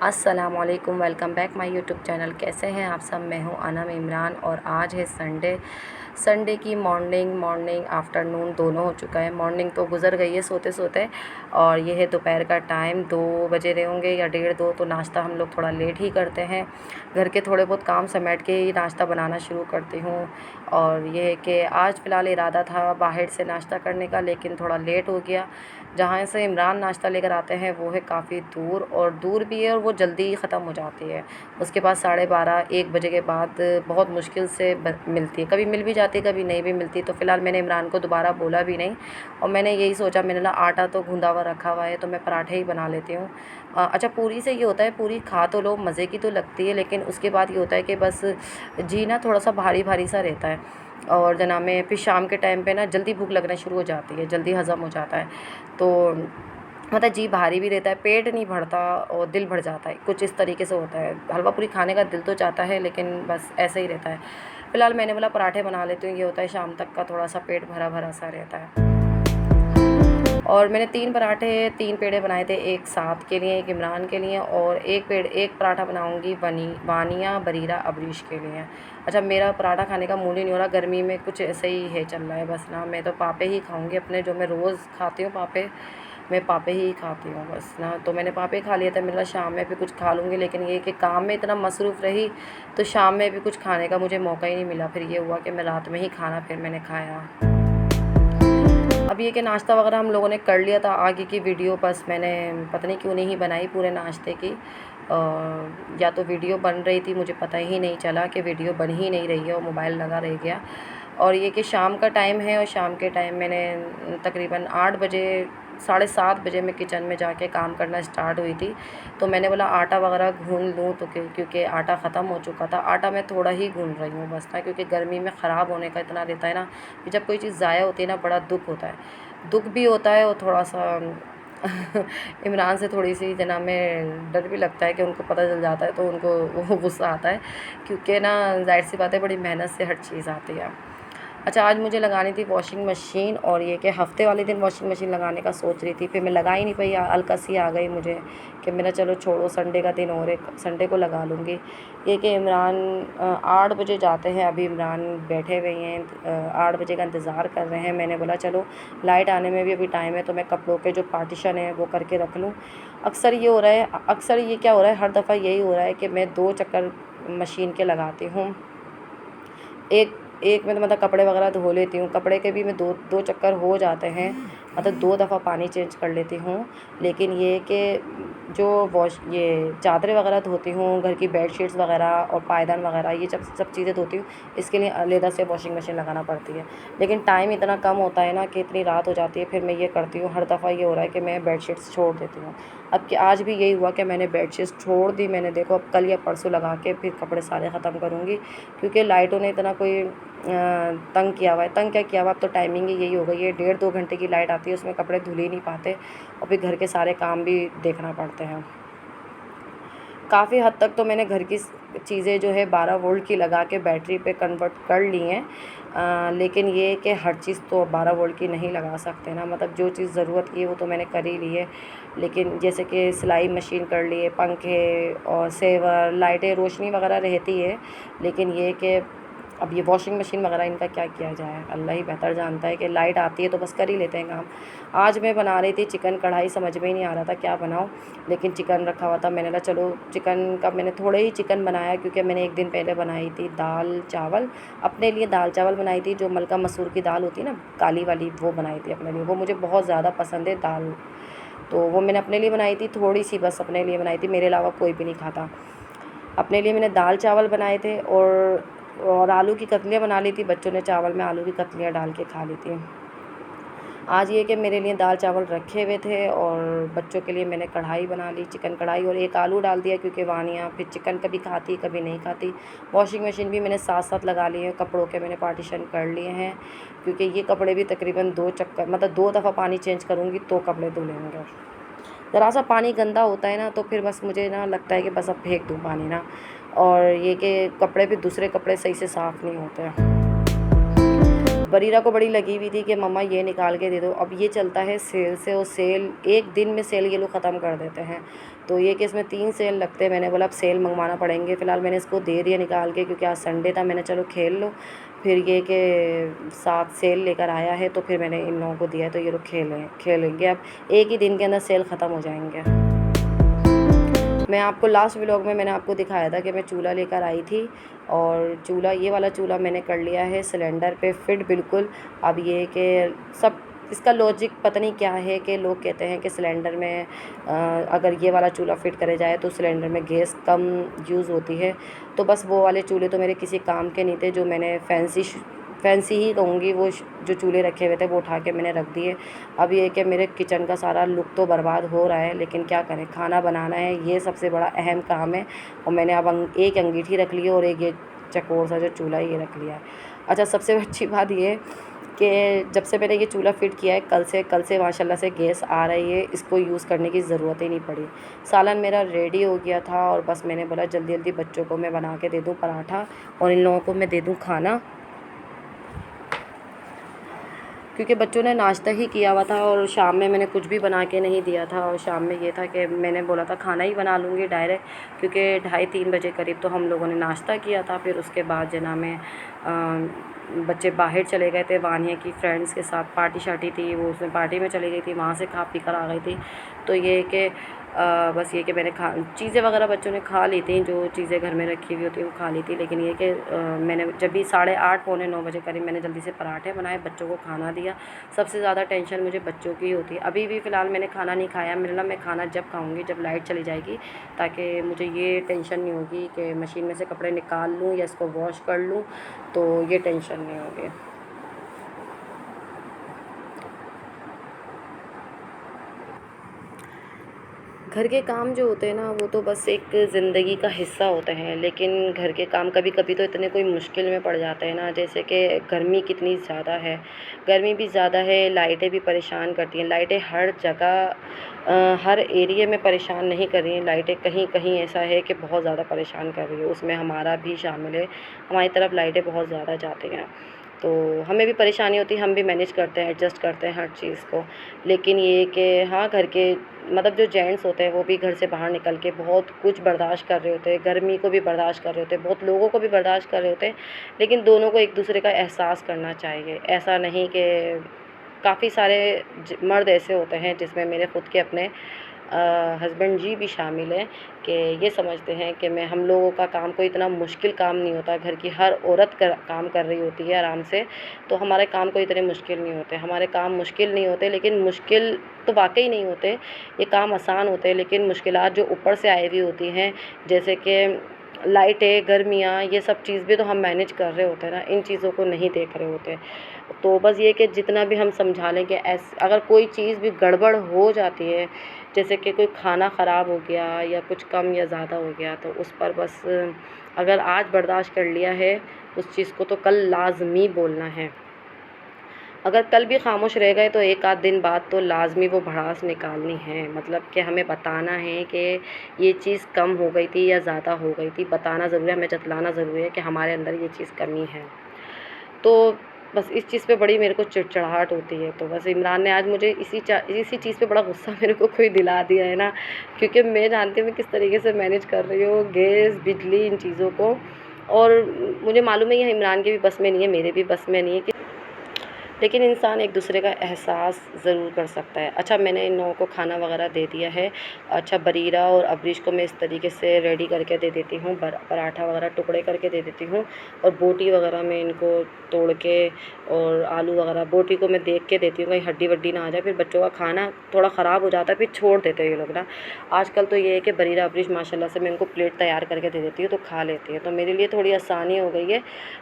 अस्सलामुअलैकुम, welcome back my YouTube channel. कैसे हैं आप सब? मैं हूं अनम इमरान और आज है संडे की मॉर्निंग आफ्टरनून दोनों हो चुका है। मॉर्निंग तो गुज़र गई है सोते सोते और ये है दोपहर का टाइम, 2 बजे रहे होंगे या 1:30-2। तो नाश्ता हम लोग थोड़ा लेट ही करते हैं। घर के थोड़े बहुत काम समेट के ही नाश्ता बनाना शुरू करती हूँ। और ये है कि आज फ़िलहाल इरादा था बाहर से नाश्ता करने का, लेकिन थोड़ा लेट हो गया। जहाँ से इमरान नाश्ता लेकर आते हैं वो है काफ़ी दूर, और दूर भी है और वो जल्दी ही ख़त्म हो जाती है। उसके बाद 12:30-1 बजे के बाद बहुत मुश्किल से मिलती है। कभी मिल भी जाती है, कभी नहीं भी मिलती। तो फ़िलहाल मैंने इमरान को दोबारा बोला भी नहीं और मैंने यही सोचा, मैंने ना आटा तो गूँधा हुआ रखा हुआ है तो मैं पराठे ही बना लेती हूँ। अच्छा, पूरी से ये होता है, पूरी खा तो लो, मज़े की तो लगती है, लेकिन उसके बाद ये होता है कि बस जी ना थोड़ा सा भारी भारी सा रहता है। और जनाब में फिर शाम के टाइम पे ना जल्दी भूख लगना शुरू हो जाती है, जल्दी हज़म हो जाता है। तो मतलब जी भारी भी रहता है, पेट नहीं भरता और दिल भर जाता है, कुछ इस तरीके से होता है। हलवा पूरी खाने का दिल तो चाहता है, लेकिन बस ऐसे ही रहता है। फ़िलहाल मैंने बोला पराठे बना लेती हूँ, ये होता है शाम तक का थोड़ा सा पेट भरा भरा सा रहता है। और मैंने 3 पराठे, 3 पेड़े बनाए थे, एक साथ के लिए, एक इमरान के लिए, और एक पराठा बनाऊँगी वानिया बरीरा अबरीश के लिए। अच्छा, मेरा पराठा खाने का मूड ही नहीं हो रहा, गर्मी में कुछ ऐसे ही है चल रहा है बस ना। मैं तो पापे ही खाऊँगी अपने, जो मैं रोज़ खाती हूँ पापे, मैं पापे ही खाती हूँ बस ना। तो मैंने पापे खा लिया था, मैंने कहा शाम में भी कुछ खा लूँगी, लेकिन ये कि काम में इतना मसरूफ़ रही तो शाम में भी कुछ खाने का मुझे मौका ही नहीं मिला। फिर ये हुआ कि मैं रात में ही खाना फिर मैंने खाया। अब ये कि नाश्ता वगैरह हम लोगों ने कर लिया था, आगे की वीडियो बस मैंने पता नहीं क्यों नहीं बनाई पूरे नाश्ते की। या तो वीडियो बन रही थी, मुझे पता ही नहीं चला कि वीडियो बन ही नहीं रही है और मोबाइल लगा रह गया। और ये कि शाम का टाइम है और शाम के टाइम मैंने तकरीबन 8 बजे, 7:30 बजे मैं किचन में जाके काम करना स्टार्ट हुई थी। तो मैंने बोला आटा वगैरह गूँध लूँ, तो क्योंकि आटा ख़त्म हो चुका था। आटा मैं थोड़ा ही गूँध रही हूँ बस ना, क्योंकि गर्मी में ख़राब होने का इतना रहता है ना कि जब कोई चीज़ ज़ाया होती है ना, बड़ा दुःख होता है। दुःख भी होता है और थोड़ा-सा इमरान से थोड़ी-सी जना में डर भी लगता है कि उनको पता चल जाता है तो उनको वो गुस्सा आता है, क्योंकि ना ज़ाहिर-सी बात है, बड़ी मेहनत से हर चीज़ आती है। अच्छा, आज मुझे लगानी थी वॉशिंग मशीन, और ये कि हफ़्ते वाले दिन वॉशिंग मशीन लगाने का सोच रही थी, फिर मैं लगा ही नहीं पाई। अलकसी आ गई मुझे कि मेरा चलो छोड़ो, संडे का दिन और एक संडे को लगा लूँगी। ये कि इमरान 8 बजे जाते हैं, अभी इमरान बैठे हुए हैं, 8 बजे का इंतज़ार कर रहे हैं। मैंने बोला चलो लाइट आने में भी अभी टाइम है, तो मैं कपड़ों के जो पार्टीशन है वो करके रख लूँ। अक्सर ये क्या हो रहा है, हर दफ़ा यही हो रहा है कि मैं 2 चक्कर मशीन के लगाती हूँ। एक एक में तो मतलब कपड़े वगैरह धो लेती हूँ, कपड़े के भी मैं 2 चक्कर हो जाते हैं, मतलब 2 दफ़ा पानी चेंज कर लेती हूँ। लेकिन ये कि जो ये चादरें वगैरह धोती हूँ, घर की बेडशीट्स वगैरह और पायदान वगैरह, ये सब चीज़ें धोती हूँ, इसके लिए अलग से वॉशिंग मशीन लगाना पड़ती है। लेकिन टाइम इतना कम होता है ना कि इतनी रात हो जाती है, फिर मैं ये करती हूँ, हर दफ़ा ये हो रहा है कि मैं बेडशीट्स छोड़ देती हूँ। अब कि आज भी यही हुआ कि मैंने बेडशीट्स छोड़ दी। मैंने देखो अब कल या परसों लगा के फिर कपड़े सारे ख़त्म करूँगी, क्योंकि लाइटों ने इतना कोई तंग किया हुआ है। तंग क्या किया हुआ, अब तो टाइमिंग ही यही हो गई है, 1.5-2 घंटे की लाइट आती है, उसमें कपड़े धुल ही नहीं पाते और फिर घर के सारे काम भी देखना पड़ते हैं। काफ़ी हद तक तो मैंने घर की चीज़ें जो है 12 वोल्ट की लगा के बैटरी पे कन्वर्ट कर ली हैं। लेकिन ये कि हर चीज़ तो 12 वोल्ट की नहीं लगा सकते ना, मतलब जो चीज़ ज़रूरत की है वो तो मैंने कर ही ली है। लेकिन जैसे कि सिलाई मशीन कर ली है, पंखे और सेवर, लाइटें, रोशनी वगैरह रहती है। लेकिन ये कि अब ये वॉशिंग मशीन वगैरह इनका क्या किया जाए, अल्लाह ही बेहतर जानता है। कि लाइट आती है तो बस कर ही लेते हैं काम। आज मैं बना रही थी चिकन कढ़ाई, समझ में ही नहीं आ रहा था क्या बनाऊँ, लेकिन चिकन रखा हुआ था। मैंने कहा चलो चिकन का, मैंने थोड़े ही चिकन बनाया, क्योंकि मैंने एक दिन पहले बनाई थी दाल चावल अपने लिए। दाल चावल बनाई थी, जो मलका मसूर की दाल होती है ना, काली वाली, वो बनाई थी अपने लिए। वो मुझे बहुत ज़्यादा पसंद है दाल, तो वो मैंने अपने लिए बनाई थी, थोड़ी सी बस अपने लिए बनाई थी, मेरे अलावा कोई भी नहीं खाता। अपने लिए मैंने दाल चावल बनाए थे और आलू की कतलियाँ बना ली थी। बच्चों ने चावल में आलू की कतलियाँ डाल के खा ली थी। आज ये कि मेरे लिए दाल चावल रखे हुए थे और बच्चों के लिए मैंने कढ़ाई बना ली, चिकन कढ़ाई, और एक आलू डाल दिया, क्योंकि वानिया फिर चिकन कभी खाती कभी नहीं खाती। वॉशिंग मशीन भी मैंने साथ साथ लगा ली है, कपड़ों के मैंने पार्टीशन कर लिए हैं, क्योंकि ये कपड़े भी तकरीबन 2 चक्कर, मतलब 2 दफ़ा पानी चेंज करूँगी तो कपड़े धुलेंगे। ज़रा सा पानी गंदा होता है ना, तो फिर बस मुझे ना लगता है कि बस अब फेंक दूँ पानी ना। और ये कि कपड़े भी, दूसरे कपड़े सही से साफ़ नहीं होते हैं। बरीरा को बड़ी लगी हुई थी कि मम्मा ये निकाल के दे दो। अब ये चलता है सेल से, और सेल एक दिन में सेल ये लोग ख़त्म कर देते हैं। तो ये कि इसमें 3 सेल लगते हैं। मैंने बोला अब सेल मंगवाना पड़ेंगे। फ़िलहाल मैंने इसको दे दिया निकाल के, क्योंकि आज संडे था। मैंने चलो खेल लो। फिर ये कि साथ सेल लेकर आया है तो फिर मैंने इन लोगों को दिया है, तो ये लोग खेलेंगे। अब एक ही दिन के अंदर सेल ख़त्म हो जाएंगे। मैं आपको लास्ट व्लॉग में मैंने आपको दिखाया था कि मैं चूल्हा लेकर आई थी, और चूल्हा, ये वाला चूल्हा मैंने कर लिया है सिलेंडर पे फिट बिल्कुल। अब ये कि सब इसका लॉजिक पता नहीं क्या है कि लोग कहते हैं कि सिलेंडर में अगर ये वाला चूल्हा फिट करे जाए तो सिलेंडर में गैस कम यूज़ होती है। तो बस वो वाले चूल्हे तो मेरे किसी काम के नहीं थे, जो मैंने फैंसी ही कहूँगी, वो जो चूल्हे रखे हुए थे वो उठा के मैंने रख दिए। अब ये कि मेरे किचन का सारा लुक तो बर्बाद हो रहा है, लेकिन क्या करें, खाना बनाना है, ये सबसे बड़ा अहम काम है। और मैंने अब एक अंगीठी रख ली है और एक ये चकोर सा जो चूल्हा है ये रख लिया है। अच्छा, सबसे अच्छी बात ये कि जब से मैंने ये चूल्हा फ़िट किया है, कल से माशाल्लाह से गैस आ रही है, इसको यूज़ करने की ज़रूरत ही नहीं पड़ी। सालन मेरा रेडी हो गया था, और बस मैंने बोला जल्दी जल्दी बच्चों को मैं बना के दे दूँ पराठा, और इन लोगों को मैं दे दूँ खाना, क्योंकि बच्चों ने नाश्ता ही किया हुआ था और शाम में मैंने कुछ भी बना के नहीं दिया था। और शाम में ये था कि मैंने बोला था खाना ही बना लूँगी डायरेक्ट, क्योंकि 2:30-3 बजे करीब तो हम लोगों ने नाश्ता किया था। फिर उसके बाद जना में बच्चे बाहर चले गए थे, वानिया की फ्रेंड्स के साथ पार्टी शार्टी थी, वो उसमें पार्टी में चली गई थी, वहाँ से खा पी कर आ गई थी। तो ये कि बस ये कि मैंने चीज़ें वगैरह बच्चों ने खा ली थी, जो चीज़ें घर में रखी हुई होती वो खा ली थी। लेकिन ये कि मैंने जब भी 8:30 पौने 9 बजे करीब मैंने जल्दी से पराठे बनाए, बच्चों को खाना दिया। सबसे ज़्यादा टेंशन मुझे बच्चों की होती है। अभी भी फ़िलहाल मैंने खाना नहीं खाया, मतलब मैं खाना जब खाऊँगी जब लाइट चली जाएगी, ताकि मुझे ये टेंशन नहीं होगी कि मशीन में से कपड़े निकाल लूँ या इसको वॉश कर लूँ, तो ये टेंशन नहीं होगी। घर के काम जो होते हैं ना, वो तो बस एक ज़िंदगी का हिस्सा होते हैं, लेकिन घर के काम कभी कभी तो इतने कोई मुश्किल में पड़ जाते हैं ना, जैसे कि गर्मी कितनी ज़्यादा है, गर्मी भी ज़्यादा है, लाइटें भी परेशान करती हैं। लाइटें हर जगह हर एरिया में परेशान नहीं कर रही हैं लाइटें, कहीं कहीं ऐसा है कि बहुत ज़्यादा परेशान कर रही है, उसमें हमारा भी शामिल है। हमारी तरफ लाइटें बहुत ज़्यादा जाती हैं, तो हमें भी परेशानी होती है, हम भी मैनेज करते हैं, एडजस्ट करते हैं हर चीज़ को। लेकिन ये कि हाँ, घर के मतलब जो जेंट्स होते हैं वो भी घर से बाहर निकल के बहुत कुछ बर्दाश्त कर रहे होते हैं, गर्मी को भी बर्दाश्त कर रहे होते हैं, बहुत लोगों को भी बर्दाश्त कर रहे होते हैं। लेकिन दोनों को एक दूसरे का एहसास करना चाहिए। ऐसा नहीं कि काफ़ी सारे मर्द ऐसे होते हैं, जिसमें मेरे ख़ुद के अपने हस्बैंड जी भी शामिल हैं, कि ये समझते हैं कि मैं हम लोगों का काम कोई इतना मुश्किल काम नहीं होता। घर की हर औरत काम कर रही होती है आराम से, तो हमारे काम कोई इतने मुश्किल नहीं होते। हमारे काम मुश्किल नहीं होते, लेकिन मुश्किल तो वाकई नहीं होते, ये काम आसान होते हैं। लेकिन मुश्किलात जो ऊपर से आई हुई होती हैं, जैसे कि लाइटें, गर्मियाँ, ये सब चीज़ भी तो हम मैनेज कर रहे होते हैं ना, इन चीज़ों को नहीं देख रहे होते। तो बस ये कि जितना भी हम समझा लें कि अगर कोई चीज़ भी गड़बड़ हो जाती है, जैसे कि कोई खाना ख़राब हो गया या कुछ कम या ज़्यादा हो गया, तो उस पर बस अगर आज बर्दाश्त कर लिया है उस चीज़ को, तो कल लाज़मी बोलना है। अगर कल भी ख़ामोश रह गए तो एक आध दिन बाद तो लाज़मी वो भड़ास निकालनी है, मतलब कि हमें बताना है कि ये चीज़ कम हो गई थी या ज़्यादा हो गई थी। बताना ज़रूरी है, हमें जतलाना ज़रूरी है कि हमारे अंदर ये चीज़ कमी है। तो बस इस चीज़ पे बड़ी मेरे को चिड़चिड़ाहट होती है। तो बस इमरान ने आज मुझे इसी चीज़ पे बड़ा गुस्सा मेरे को कोई दिला दिया है ना, क्योंकि मैं जानती हूँ मैं किस तरीके से मैनेज कर रही हूँ गैस, बिजली, इन चीज़ों को। और मुझे मालूम है ये इमरान के भी बस में नहीं है, मेरे भी बस में नहीं है, लेकिन इंसान एक दूसरे का एहसास ज़रूर कर सकता है। अच्छा, मैंने इन लोगों को खाना वगैरह दे दिया है। अच्छा, बरीरा और अबरीश को मैं इस तरीके से रेडी करके दे देती हूँ, पराठा वगैरह टुकड़े करके दे देती हूँ, और बोटी वगैरह मैं इनको तोड़ के, और आलू वगैरह, बोटी को मैं देख के देती हूँ कहीं हड्डी वड्डी ना आ जाए, फिर बच्चों का खाना थोड़ा ख़राब हो जाता है, फिर छोड़ देते हैं ये लोग ना। आजकल तो ये है कि बरीरा अबरीश माशाल्लाह से मैं इनको प्लेट तैयार करके दे देती हूँ, तो खा लेती हैं, तो मेरे लिए थोड़ी आसानी हो गई है।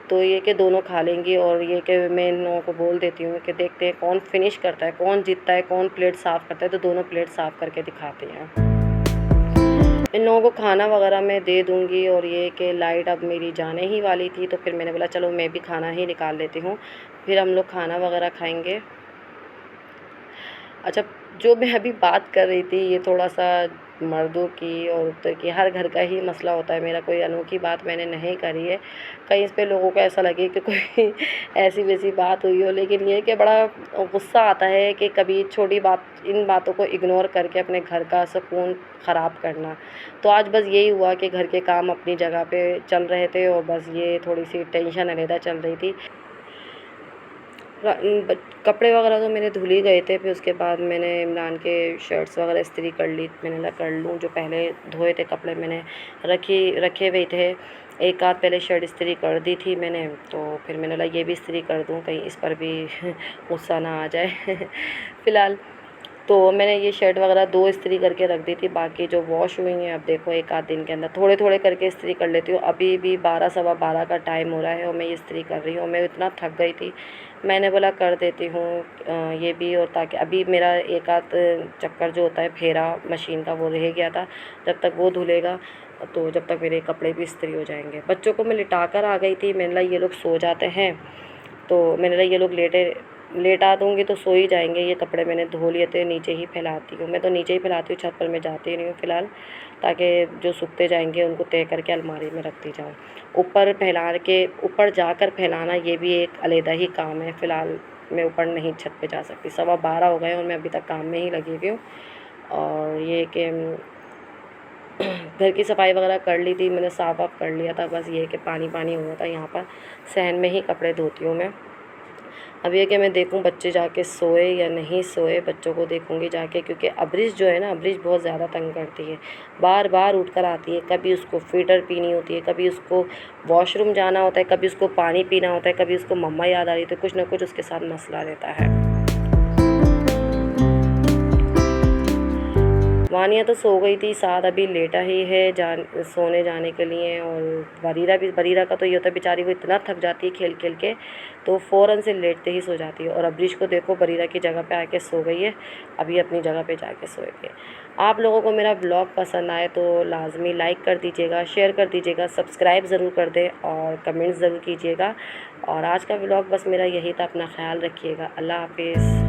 तो ये कि दोनों खा लेंगी, और ये कि मैं इन लोगों को बोल देती हूँ कि देखते हैं कौन फिनिश करता है, कौन जीतता है, कौन प्लेट साफ़ करता है, तो दोनों प्लेट साफ़ करके दिखाते हैं। इन लोगों को खाना वगैरह मैं दे दूँगी, और ये कि लाइट अब मेरी जाने ही वाली थी, तो फिर मैंने बोला चलो मैं भी खाना ही निकाल लेती हूँ, फिर हम लोग खाना वगैरह खाएँगे। अच्छा, जो मैं अभी बात कर रही थी, ये थोड़ा-सा मर्दों की, औरतों की, हर घर का ही मसला होता है। मेरा कोई अनोखी बात मैंने नहीं करी है। कहीं इस पे लोगों को ऐसा लगे कि कोई ऐसी-वैसी बात हुई हो, लेकिन ये है कि बड़ा गुस्सा आता है कि कभी छोटी बात, इन बातों को इग्नोर करके अपने घर का सुकून ख़राब करना। तो आज बस यही हुआ कि घर के काम अपनी जगह पे चल रहे थे और बस ये थोड़ी-सी टेंशन अलहदा चल रही थी। कपड़े वगैरह तो मेरे धुल ही गए थे। फिर उसके बाद मैंने इमरान के शर्ट्स वगैरह इस्त्री कर ली। मैंने कहा कर लूँ, जो पहले धोए थे कपड़े मैंने रखे हुए थे। एक आध पहले शर्ट इस्त्री कर दी थी मैंने, तो फिर मैंने बोला ये भी इस्त्री कर दूँ, कहीं इस पर भी गुस्सा ना आ जाए। फ़िलहाल तो मैंने ये शर्ट वगैरह 2 इस्त्री करके रख दी थी, बाकी जो वॉश हुई हैं अब देखो एक आध दिन के अंदर थोड़े-थोड़े करके इस्त्री कर लेती हूँ। अभी भी 12 सवा 12 का टाइम हो रहा है और मैं ये इस्त्री कर रही हूँ। मैं इतना थक गई थी, मैंने बोला कर देती हूँ ये भी, और ताकि अभी मेरा एक आध चक्कर जो होता है फेरा मशीन का वो रह गया था, जब तक वो धुलेगा तो जब तक मेरे कपड़े भी इस्त्री हो जाएंगे। बच्चों को मैं लिटा कर आ गई थी, मैंने बोला ये लोग सो जाते हैं, तो मैंने बोला ये लोग लेटा दूँगी तो सो ही जाएंगे। ये कपड़े मैंने धो लिए थे, नीचे ही फैलाती हूँ, मैं तो नीचे ही फैलाती हूँ, छत पर मैं जाती नहीं हूँ फ़िलहाल, ताकि जो सूखते जाएंगे उनको तय करके अलमारी में रखती जाऊँ। ऊपर जाकर फैलाना ये भी एक अलहदा ही काम है। फ़िलहाल मैं ऊपर नहीं छत पे जा सकती। 12:15 हो गए और मैं अभी तक काम में ही लगी हुई हूँ। और ये कि घर की सफाई वगैरह कर ली थी मैंने, साफ़ वाफ़ कर लिया था, बस ये है कि पानी हुआ था यहाँ पर। सहन में ही कपड़े धोती हूँ मैं। अब ये कि मैं देखूँ बच्चे जाके सोए या नहीं सोए, बच्चों को देखूँगी जाके, क्योंकि अब्रिश जो है ना, अब्रिश बहुत ज़्यादा तंग करती है, बार-बार उठ कर आती है। कभी उसको फ़ीडर पीनी होती है, कभी उसको वॉशरूम जाना होता है, कभी उसको पानी पीना होता है, कभी उसको मम्मा याद आ रही है, तो कुछ ना कुछ उसके साथ मसला रहता है। वानिया तो सो गई थी, साद अभी लेटा ही है सोने जाने के लिए। और बरीरा का तो ये होता है, बेचारी वो इतना थक जाती है खेल के, तो फ़ौरन से लेटते ही सो जाती है। और अब्रिश को देखो बरीरा की जगह पे आके सो गई है, अभी अपनी जगह पे जाके सोएगी। आप लोगों को मेरा ब्लॉग पसंद आए तो लाज़मी लाइक कर दीजिएगा, शेयर कर दीजिएगा, सब्सक्राइब ज़रूर कर दें और कमेंट्स ज़रूर कीजिएगा। और आज का ब्लॉग बस मेरा यही था। अपना ख़्याल रखिएगा। अल्लाह हाफ़िज़।